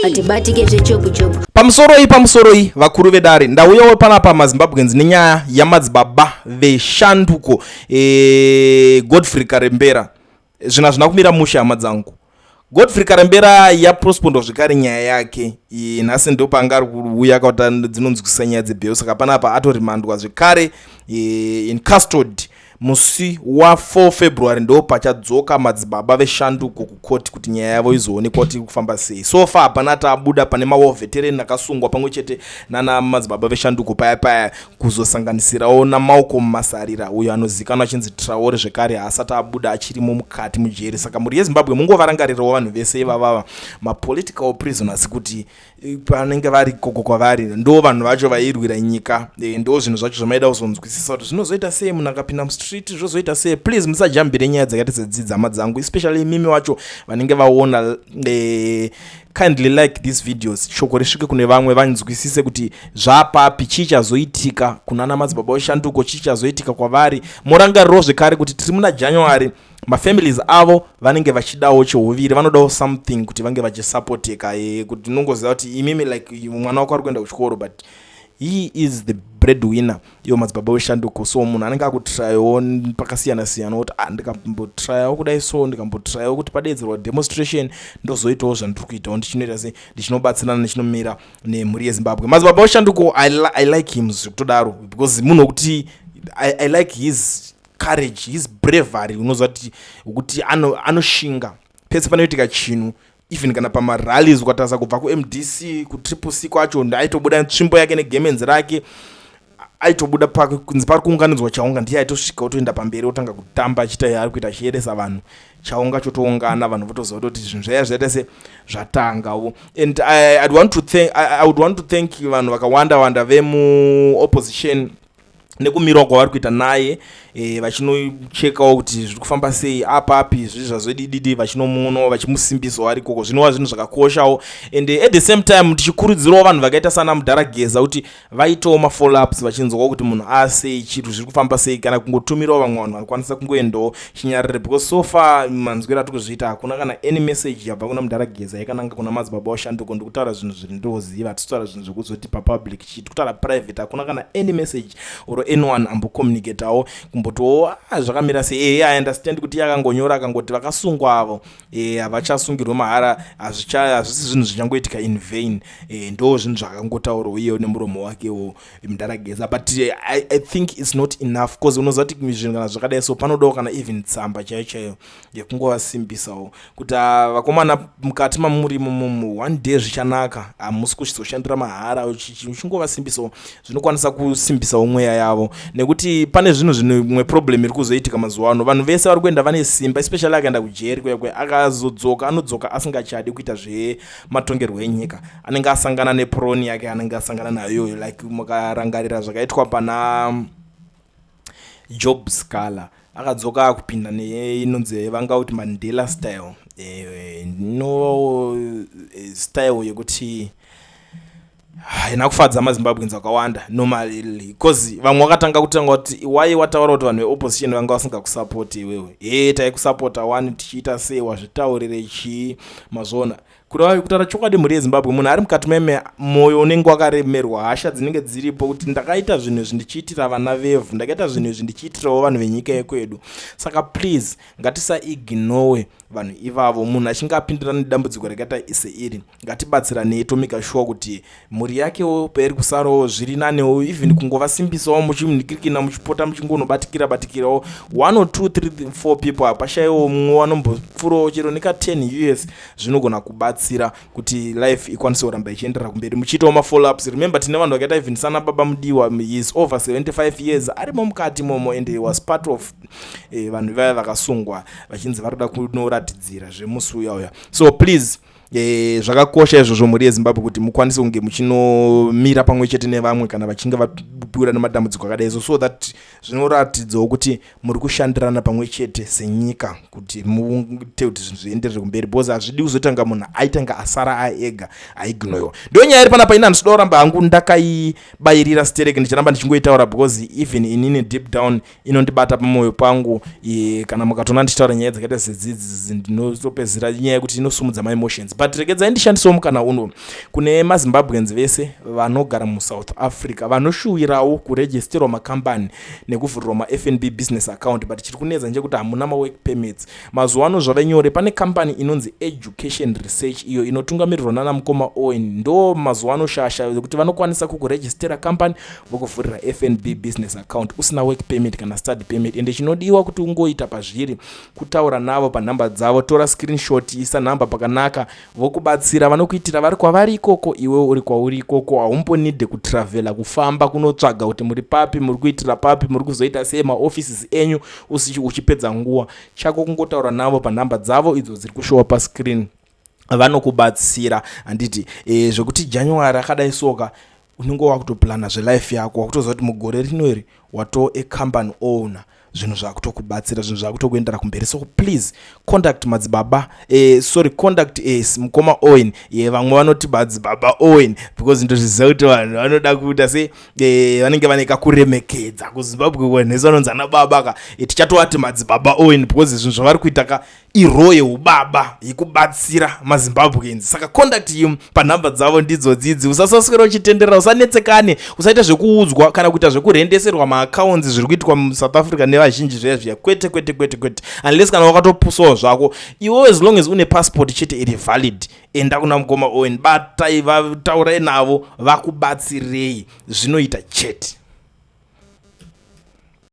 atibatike zvechopu-chopu. Pamusoro vakuru vedare ndauyawo panapa maZimbabweans nenyaya yaMadzibaba Veshanduko Godfrey Karembera. Zvinhu hazvina kumira mushe hama dzangu. Godfrey Karembera yaprospondo zvekare nyaya yake. Nhasi ndo panga ari kuuya kauta dzinonzwisa nyaya dzebheo, saka panapa atorimandwa zvekare in custody. Musi wa 4 February ndo pachadzoka Madzibaba Veshanduko kukoti kuti nyaya yavo izoonekwa kuti kufamba sei. So far hapana tabuda pane mawo veteran akasungwa pamwe chete nana Madzibaba Veshanduko paya kuzosanganisirawo naMalcolm Masarira uyo anozikanwa achinzi Traore zvekare asati abuda achirimo mukati mujeri. Saka muri yeZimbabwe mungovarangarirawo vanhu vese ivava mapolitical prisoners kuti panenge vari koko kwavari ndo vanhu vacho vairwira nyika. Ndo zvinhu zvacho zvamaida kuzonzwisisa kuti zvinozoita sei munhu akapinda street zvozoita sei. Please musajambire nyaya dzakaita sedzidzi hama dzangu, especially mimi wacho vanenge vaona kindly like these videos. Shoko risvike kune vamwe vanzwisise kuti zvapapi chichazoitika kunana Madzibaba Veshanduko, chichazoitika kwavari. Morangariro zvekare kuti tiri muna January, mafamilies avo vanenge vachidawo cheuviri, vanodawo something kuti vange vachisupporteka kuti unongoziva kuti imimi like mwana wako ari kuenda kuchikoro but he is the breadwinner yo Madzibaba Veshanduko. So munhu anenge akutryawo pakasiyana siyana kuti ndikambotryawo kudai so ndikambotryawo kuti padedzerwa demonstration ndozoitawo zvandiri kuitawo ndichinoita sei ndichinobatsirana nechinomira nemhuri yeZimbabwe. Madzibaba Veshanduko I like him zvekutodaro because munhu wekuti I like his courage, his bravery. Unoziva kuti anoshinga pese panoitika chinhu. Even kana pamarallies ukatarisa kubva kuMDC kutriple C kwacho aitobuda nzvimbo yake negemens rake, aitobuda kunzi pari kuunganidzwa chaunga ndiye aitosvika otoenda pamberi otanga kutamba achiita ari kuita achiyeresa vanhu chaunga chotoungana vanhu votoziva kuti zvinhu zvaya zvaita se zvatangawo. And I would want to thank vanhu vakawanda vemu-opposition nekumirwa kwavari kuita naye vachinochekawo kuti zviri kufamba sei apapi zvizvi zvazvedididi vachinomuonawo vachimusimbisawo ari ikoko. Zvinova zvinhu zvakakoshawo. And at the same time tichikurudzirawo vanhu vakaita sana Mudharageza kuti vaitawo mafollow-ups vachinzwawo kuti munhu asei chiro zviri kufamba sei, kana kungotumirawo vamwe vanhu vanokwanisa kungoendawo chinyarire. Because so far manzwiro atiri kuzviita hakuna kana any message yabva kuna Mudharageza yakananga kuna Madzibaba Veshanduko. Ndikutaura zvinhu zviri ndoziva, tisitaura zvinhu zvekuzoti papublic chiti kutaura private hakuna kana any message or anyone ambocommunicateawo kumbotiwo zvakamira sei. I understand kuti yakangonyora akangoti vakasungwa avo havachasungirwa mahara, hazvisi zvinhu zvichangoitika in vain. Ndo zvinhu zvakangotaurwa iye nemuromo wakewo Mudharageza. But I think it's not enough because unoziva kuti zvinhu kana zvakadai so panodawo kana even tsamba chaiyo yekungovasimbisawo kuti vakomana mukati mamuri mumu one day zvichanaka, hamusi kuchizoshandira mahara uchingovasimbisawo zvinokwanisa kusimbisawo mweya yavo. Nekuti pane zvinhu mwe problem iri kuzoitika mazuva ano, vanhu vese vari kuenda vane simba, especially akaenda kujeri kwekwe akazodzoka anodzoka asingachadi kuita zvematongerwo enyika. Anenge asangana neproni yake anenge asangana nayo like mukarangarira zvakaitwa pana Job Scala akadzoka akupinda neinonzi vanga kuti Mandela style no style yekuti haina kufadza maZimbabweans akawanda normally because vamwe vakatanga kutanga kuti why wataura kuti vanhu veopposition vanga vasingakusupport iwewe taikusupporta one tichiita sei wazvitaurire chii mazvona kutaura chokwadi mhuri yeZimbabwe munhu ari mukati meme moyo unenge wakaremerwa, hasha dzinenge dziripo kuti ndakaita zvinhu zvindichiitira vana vevhu, ndakaita zvinhu zvindichiitirawo vanhu venyika yekwedu. Saka please ngatisaignore vanhu ivavo. Munhu achinge apindira nedambudziko rakaita seiri ngatibatsiranei tomika sure kuti mhuri yakewo pairi kusarawo zviri nanewo, even kungovasimbisawo muchimunikirikina muchipota muchingonobatikirawo 1 or 2 3 4 people hapashayiwo mumwe wanombopfurawo chero neka 10 US zvinogona kubatsira kuti life ikwanise kuramba ichienderera kumberi muchiitawo mafollow-ups. Remember tine vanhu vakaita even sana baba Mudiwa, he is over 75 years arimo mukati momo and he was part of vanhu vaya vakasungwa vachinzi varikuda kunoratidzira zvemusi uya. So please zvakakosha izvozvo mhuri yeZimbabwe kuti mukwanise kunge muchinomira pamwe chete nevamwe kana vachinge vapura nemadambudziko akadai so that zvinoratidzawo kuti muri kushandirana pamwe chete senyika kuti muite kuti zvinhu zvienderere kumberi because hazvidi kuzotanga munhu aitanga asara aega aignoiwa. Ndo nyaya iri panapa ina ndinoda kuramba hangu ndakaibayirira stereke ndicharamba ndichingoitaura because even inini deep down inondibata pamwoyo pangu kana mukatona ndichitaura nyaya dzakaita sedzidzi ndinotopedzera nyaya yekuti inosumudza my emotions. but regedzai ndishandisewo mukana uno kune mazimbabweans vese vanogara muSouth Africa vanoshuwirawo kuregisterwa makambani nekuvhurirwa maFNB business account, but chiri kunetsa ndechekuti hamuna mawork permits. Mazuva ano zvave nyore. Pane kambani inonzi Education Research iyo inotungamirirwa nana mukoma Owen, ndo mazuva ano shasha kuti vanokwanisa kukuregistera kambani vokuvhurira FNB business account usina work permit kana study permit. Ende chinodiwa kuti ungoita pazviri kutaura navo panhamba dzavo, tora screenshot, isa nhamba pakanaka, vokubatsira, vanokuitira vari kwavari ikoko, iwe uri kwauri ikoko. Haumbonide kutravela kufamba kunotsvaga kuti muri papi, muri kuitira papi, muri kuzoita sei maoffices enyu uchipedza nguva. Chako kungotaura navo panhamba dzavo idzo dziri kushowa pascreen, vanokubatsira. Handiti zvekuti January akadai soka unenge wakutoplana zvelife yako, wakutoziva kuti mugore rino iri wato company owner, zvinhu zvakutokubatsira, zvinhu zvakutokuendera kumberi. So please contact Madzibaba, contact mukoma Owen. Vamwe vanoti Madzibaba Owen because ndozviziva kuti vanhu vanoda kuita se vanenge vane kakuremekedza kuZimbabwe kwenhesi vanonzi ana baba tichatovati Madzibaba Owen because zvinhu zvavari kuita ka iro yeubaba yekubatsira maZimbabweans. Saka contact him panhamba dzavo ndidzo dzidzi. Usasaswera uchitenderera, usanetsekane, usaita zvekuudzwa kana kuita zvekurendeserwa maaccounts zviri kuitwa muSouth Africa nevazhinji zviya kwete unless kana wakatopusawo zvako iwe, as long as une passport chete iri valid, enda kuna mukoma Owen, batai, taurai navo vakubatsirei, zvinoita chete.